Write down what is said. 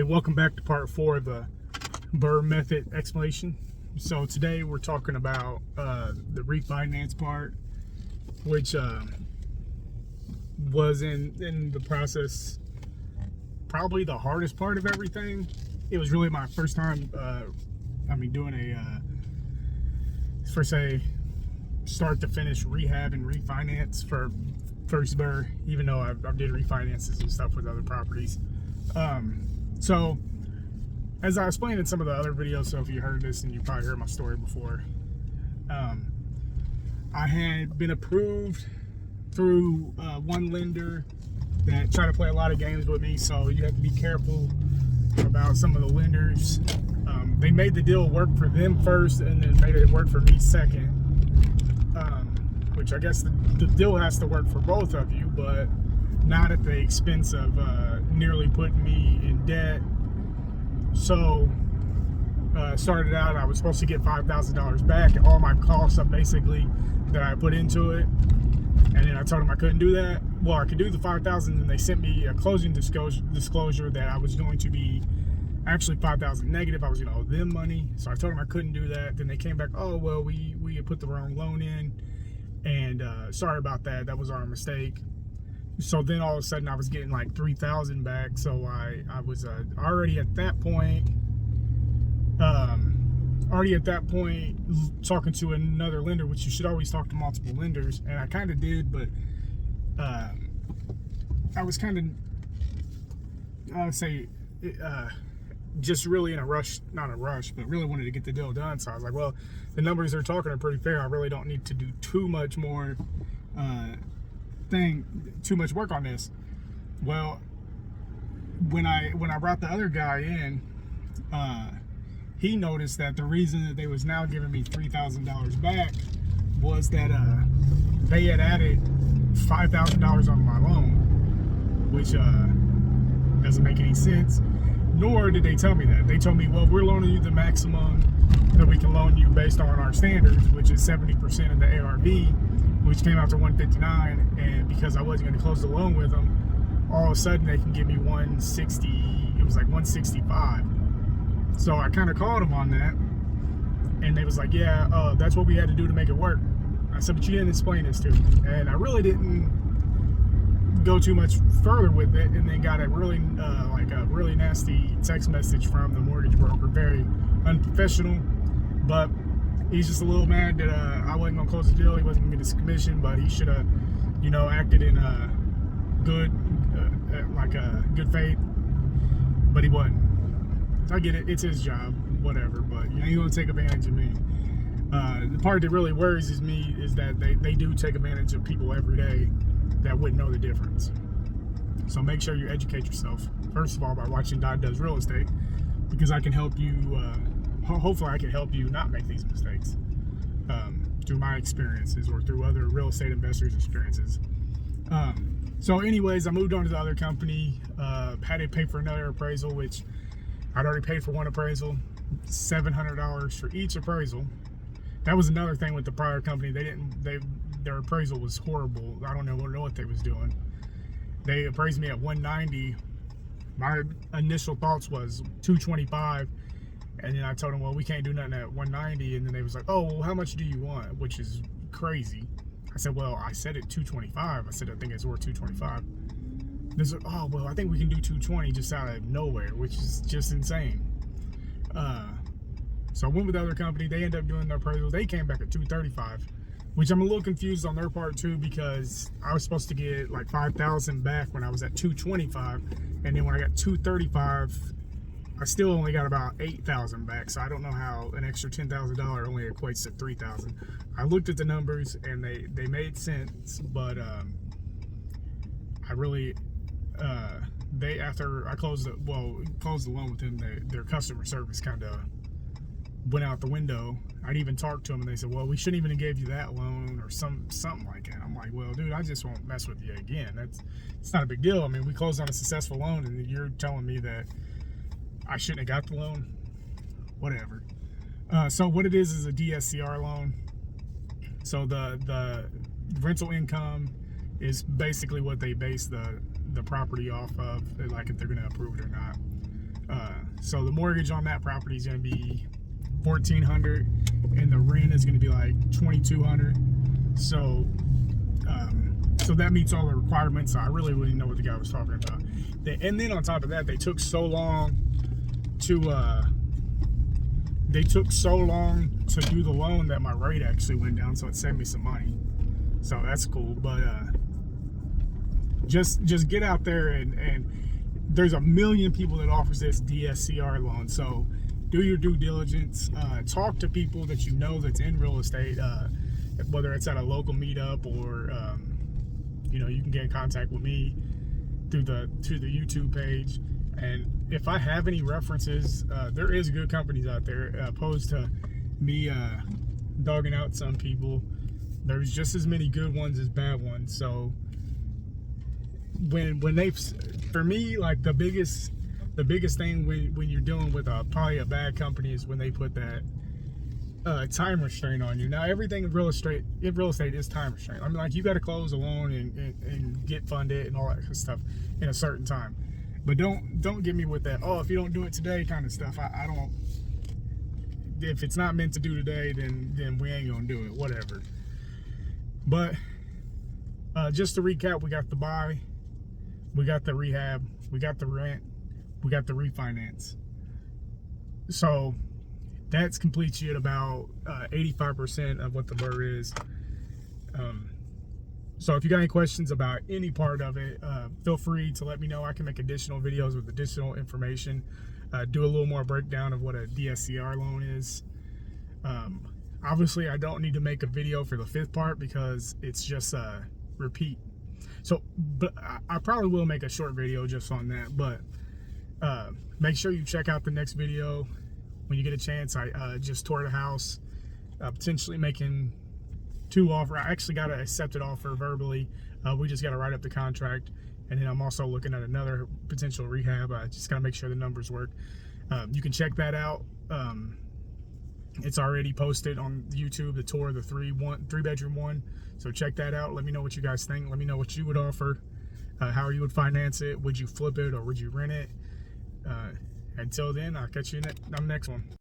welcome back to part 4 of the BRRRR method explanation. So today we're talking about the refinance part, which was in the process probably the hardest part of everything. It was really my first time doing a start to finish rehab and refinance for first BRRRR, even though I did refinances and stuff with other properties. So as I explained in some of the other videos, so if you heard this and you probably heard my story before, I had been approved through one lender that tried to play a lot of games with me, so you have to be careful about some of the lenders. They made the deal work for them first and then made it work for me second, which I guess the deal has to work for both of you, but not at the expense of nearly putting me in debt. So started out, I was supposed to get $5,000 back, all my costs up basically that I put into it, and then I told them I couldn't do that. Well, I could do the $5,000, and they sent me a closing disclosure that I was going to be actually $5,000 negative. I was going to owe them money, so I told them I couldn't do that. Then they came back, oh well, we had put the wrong loan in, and sorry about that, that was our mistake. So then all of a sudden I was getting like $3,000 back. So I was already at that point talking to another lender, which you should always talk to multiple lenders, and I kind of did, but I was kind of, I would say, just really in a rush, not a rush, but really wanted to get the deal done. So I was like, well, the numbers they're talking are pretty fair. I really don't need to do too much more too much work on this. Well, when I brought the other guy in, he noticed that the reason that they was now giving me $3,000 back was that they had added $5,000 on my loan, which doesn't make any sense. Nor did they tell me that. They told me, well, we're loaning you the maximum that we can loan you based on our standards, which is 70% of the ARV, which came out to $159, and because I wasn't going to close the loan with them, all of a sudden they can give me $160. It was like $165. So I kind of called them on that, and they was like, yeah, that's what we had to do to make it work. I said, but you didn't explain this to me, and I really didn't go too much further with it, and then got a really really nasty text message from the mortgage broker, very unprofessional, but he's just a little mad that I wasn't gonna close the deal. He wasn't gonna get his commission, but he should have, acted in good faith. But he wasn't. I get it; it's his job, whatever. But he ain't gonna take advantage of me. The part that really worries me is that they do take advantage of people every day that wouldn't know the difference. So make sure you educate yourself, first of all, by watching Dad Does Real Estate, because I can help you. Hopefully I can help you not make these mistakes through my experiences or through other real estate investors' experiences. So anyways, I moved on to the other company, had to pay for another appraisal, which I'd already paid for one appraisal, $700 for each appraisal. That was another thing with the prior company. Their appraisal was horrible. I don't know what they was doing. They appraised me at 190. My initial thoughts was 225. And then I told them, well, we can't do nothing at 190. And then they was like, oh, well, how much do you want? Which is crazy. I said, well, I said it 225. I said, I think it's worth 225. They said, oh, well, I think we can do 220 just out of nowhere, which is just insane. So I went with the other company. They ended up doing their appraisal. They came back at 235, which I'm a little confused on their part too, because I was supposed to get like $5,000 back when I was at 225. And then when I got 235, I still only got about $8,000 back, so I don't know how an extra $10,000 only equates to $3,000. I looked at the numbers and they made sense, but I really after I closed the loan with them, their customer service kind of went out the window. I'd even talked to them and they said, well, we shouldn't even have gave you that loan or something like that. I'm like, well, dude, I just won't mess with you again. It's not a big deal. I mean, we closed on a successful loan and you're telling me that I shouldn't have got the loan. Whatever. So what it is a DSCR loan. So the rental income is basically what they base the property off of, like if they're going to approve it or not. So the mortgage on that property is going to be $1,400, and the rent is going to be like $2,200. So that meets all the requirements. So I really didn't know what the guy was talking about. And then on top of that, they took so long to do the loan that my rate actually went down, so it saved me some money. So that's cool. But just get out there, and there's a million people that offers this DSCR loan. So do your due diligence. Talk to people that you know that's in real estate, whether it's at a local meetup or you know, you can get in contact with me through the YouTube page. And if I have any references, there is good companies out there, opposed to me dogging out some people. There's just as many good ones as bad ones. So when they, for me, like the biggest thing when you're dealing with probably a bad company is when they put that time restraint on you. Now everything in real estate is time restraint. I mean, like, you got to close a loan and get funded and all that kind of stuff in a certain time. But don't get me with that, oh, if you don't do it today kind of stuff. I don't. If it's not meant to do today, then we ain't gonna do it. Whatever. But just to recap, we got the buy, we got the rehab, we got the rent, we got the refinance. So that's completes you at about 85% of what the BRRRR is. So if you got any questions about any part of it, feel free to let me know. I can make additional videos with additional information, do a little more breakdown of what a DSCR loan is. Obviously, I don't need to make a video for the 5th part because it's just a repeat. So, but I probably will make a short video just on that. But make sure you check out the next video when you get a chance. I just toured a house, potentially making 2 offers. I actually got an accepted offer verbally. We just got to write up the contract, and then I'm also looking at another potential rehab. I just got to make sure the numbers work. You can check that out. It's already posted on YouTube, the tour of the 3-bedroom one. So check that out. Let me know what you guys think. Let me know what you would offer, how you would finance it. Would you flip it or would you rent it? Until then, I'll catch you on the next one.